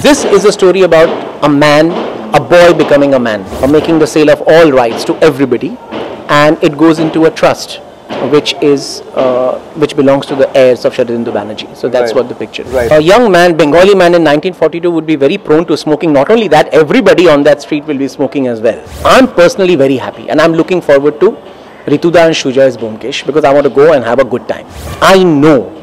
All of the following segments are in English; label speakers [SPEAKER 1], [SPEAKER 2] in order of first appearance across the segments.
[SPEAKER 1] This is a story about a man, a boy becoming a man, or making the sale of all rights to everybody, and it goes into a trust which belongs to the heirs of Satyanveshi Banerjee. So that's what the picture is.
[SPEAKER 2] Right.
[SPEAKER 1] A young man, Bengali man in 1942 would be very prone to smoking. Not only that, everybody on that street will be smoking as well. I'm personally very happy, and I'm looking forward to Rituda and Shuja's Byomkesh because I want to go and have a good time. I know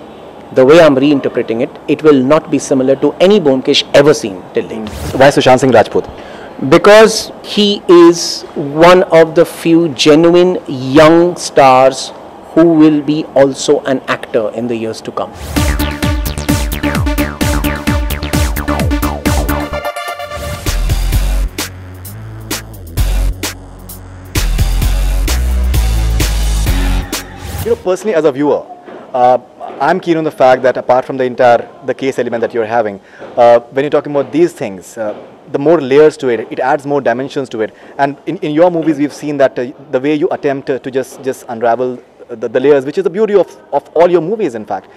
[SPEAKER 1] the way I'm reinterpreting it, it will not be similar to any Byomkesh ever seen till date.
[SPEAKER 2] Why Sushant Singh Rajput?
[SPEAKER 1] Because he is one of the few genuine young stars who will be also an actor in the years to come.
[SPEAKER 2] You know, personally as a viewer, I'm keen on the fact that apart from the case element that you're having, when you're talking about these things, the more layers to it, it adds more dimensions to it. And in your movies, we've seen that the way you attempt to just unravel the layers, which is the beauty of all your movies, in fact.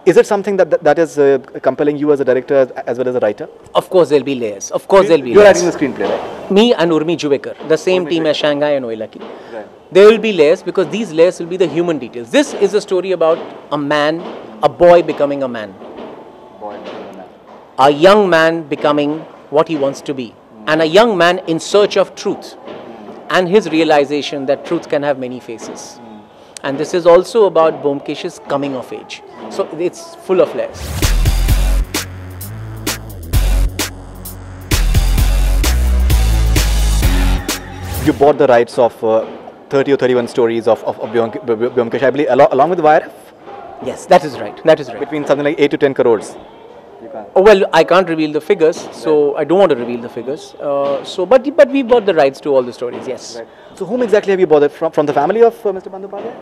[SPEAKER 2] Is it something that is compelling you as a director as well as a writer?
[SPEAKER 1] Of course there'll be layers. Of course there'll be
[SPEAKER 2] You're
[SPEAKER 1] layers.
[SPEAKER 2] writing the screenplay, right?
[SPEAKER 1] Me and Urmi Juvekar, the same team as Shanghai and Oilaki.
[SPEAKER 2] Right.
[SPEAKER 1] There will be layers because these layers will be the human details. This is a story about a man, a boy becoming a man. A young man becoming what he wants to be. And a young man in search of truth. And his realization that truth can have many faces. And this is also about Byomkesh's coming of age. So it's full of layers.
[SPEAKER 2] You bought the rights of 30 or 31 stories of Byomkesh, I believe, along with YRF?
[SPEAKER 1] Yes, that is right. That is right.
[SPEAKER 2] Between something like 8 to 10 crores.
[SPEAKER 1] Oh, well, I can't reveal the figures, so I don't want to reveal the figures. But we bought the rights to all the stories, yes.
[SPEAKER 2] Right. So whom exactly have you bought it from the family of Mr. Bandupalya?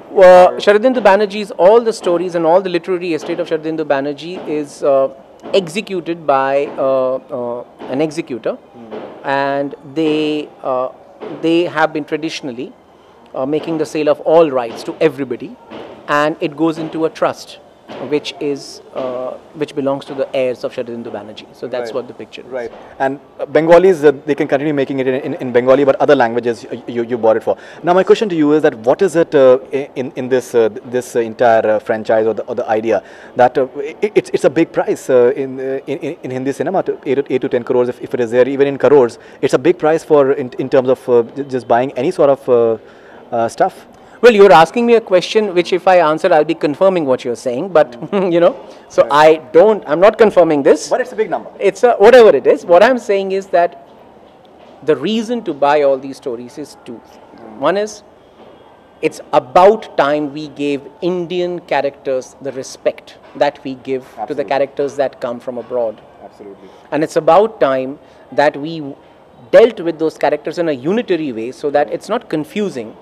[SPEAKER 1] Shahryar Banerjee's, all the stories and all the literary estate of Shahryar Banerjee is executed by an executor, and they have been traditionally making the sale of all rights to everybody, and it goes into a trust which belongs to the heirs of Shahryar Banerjee. So that's what the picture is.
[SPEAKER 2] Right. And Bengalis, they can continue making it in Bengali, but other languages you bought it for. Now my question to you is that what is it in this entire franchise or the idea that it's a big price in Hindi cinema, 8 to 10 crores if it is there, even in crores, it's a big price for in terms of just buying any sort of stuff.
[SPEAKER 1] Well, you're asking me a question which if I answer, I'll be confirming what you're saying, but you know, so I'm not confirming this.
[SPEAKER 2] But it's a big number.
[SPEAKER 1] It's whatever it is. What I'm saying is that the reason to buy all these stories is two. One is, it's about time we gave Indian characters the respect that we give to the characters that come from abroad.
[SPEAKER 2] Absolutely.
[SPEAKER 1] And it's about time that we dealt with those characters in a unitary way so that it's not confusing.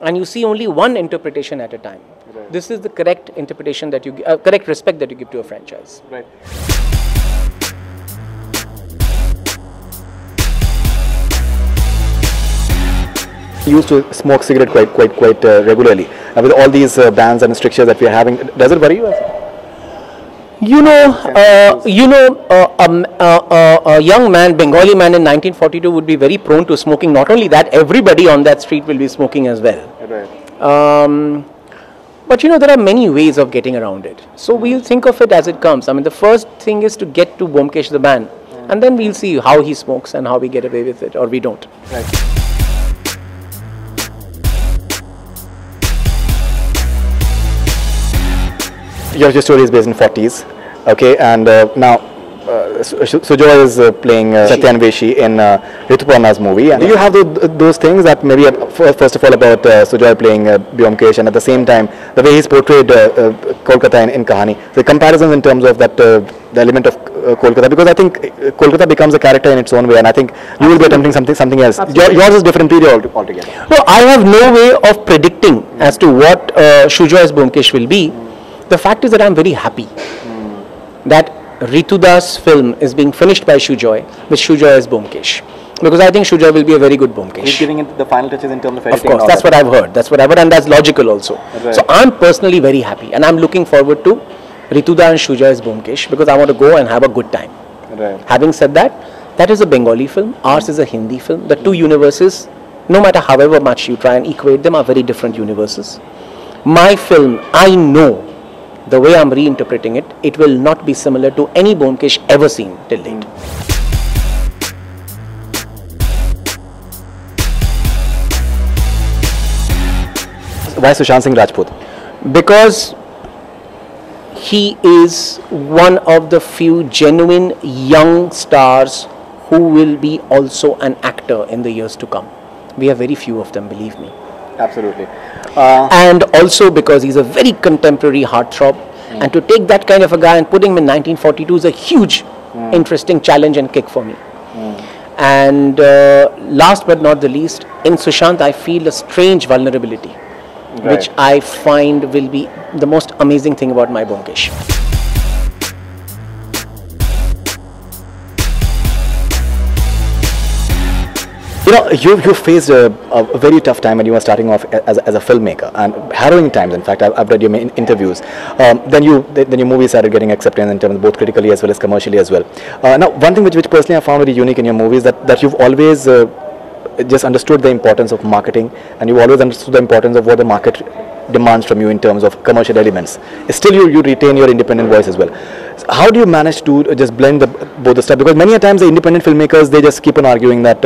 [SPEAKER 1] And you see only one interpretation at a time. Right. This is the correct interpretation that you correct respect that you give to a franchise.
[SPEAKER 2] Right. You used to smoke cigarette quite regularly. With all these bans and restrictions that we are having, does it worry you?
[SPEAKER 1] A young man, Bengali man in 1942 would be very prone to smoking. Not only that, everybody on that street will be smoking as well.
[SPEAKER 2] Right.
[SPEAKER 1] But you know, there are many ways of getting around it. So we'll think of it as it comes. I mean, the first thing is to get to Byomkesh the man, and then we'll see how he smokes and how we get away with it, or we don't.
[SPEAKER 2] Right. Your story is based in 40s, okay, and now Sujoy is playing Satyanveshi in Rituparno's movie. And do you have those things that maybe first of all about Sujoy playing Byomkesh, and at the same time the way he's portrayed Kolkata in Kahani, the comparisons in terms of that the element of Kolkata, because I think Kolkata becomes a character in its own way, and I think you will be attempting something else. Yours is different period altogether.
[SPEAKER 1] Well, I have no way of predicting as to what Sujoy's Byomkesh will be. The fact is that I'm very happy that Rituda's film is being finished by Sujoy with Sujoy's Byomkesh, because I think Sujoy will be a very good Byomkesh.
[SPEAKER 2] He's giving it the final touches in terms of editing.
[SPEAKER 1] Of course, that's what I've heard. That's what I've heard, and that's logical also.
[SPEAKER 2] Right.
[SPEAKER 1] So I'm personally very happy, and I'm looking forward to Rituda and Sujoy's Byomkesh because I want to go and have a good time.
[SPEAKER 2] Right.
[SPEAKER 1] Having said that, that is a Bengali film, ours is a Hindi film. The two universes, no matter however much you try and equate them, are very different universes. My film, I know, the way I'm reinterpreting it, it will not be similar to any Byomkesh ever seen till date.
[SPEAKER 2] Why Sushant Singh Rajput?
[SPEAKER 1] Because he is one of the few genuine young stars who will be also an actor in the years to come. We have very few of them, believe me.
[SPEAKER 2] Absolutely.
[SPEAKER 1] And also because he's a very contemporary heartthrob. And to take that kind of a guy and put him in 1942 is a huge, interesting challenge and kick for me. And last but not the least, in Sushant I feel a strange vulnerability.
[SPEAKER 2] Right.
[SPEAKER 1] Which I find will be the most amazing thing about my Byomkesh.
[SPEAKER 2] You know, you faced a very tough time when you were starting off as a filmmaker, and harrowing times. In fact, I've read your interviews. Then your movies started getting acceptance in terms of both critically as well as commercially as well. Now, one thing which personally I found very unique in your movies that you've always just understood the importance of marketing, and you've always understood the importance of what the market demands from you in terms of commercial elements. Still, you retain your independent voice as well. So how do you manage to just blend both the stuff? Because many a times the independent filmmakers, they just keep on arguing that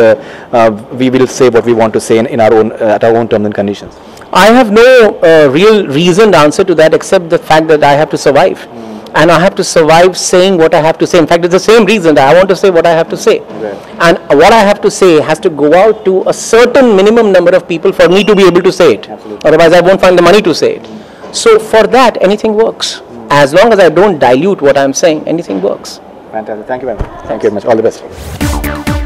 [SPEAKER 2] we will say what we want to say in our own at our own terms and conditions.
[SPEAKER 1] I have no real reasoned answer to that except the fact that I have to survive. And I have to survive saying what I have to say. In fact, it's the same reason that I want to say what I have to say.
[SPEAKER 2] Right.
[SPEAKER 1] And what I have to say has to go out to a certain minimum number of people for me to be able to say it.
[SPEAKER 2] Absolutely.
[SPEAKER 1] Otherwise, I won't find the money to say it. So for that, anything works. As long as I don't dilute what I'm saying, anything works.
[SPEAKER 2] Fantastic. Thank you very much. Thank you very much. All the best.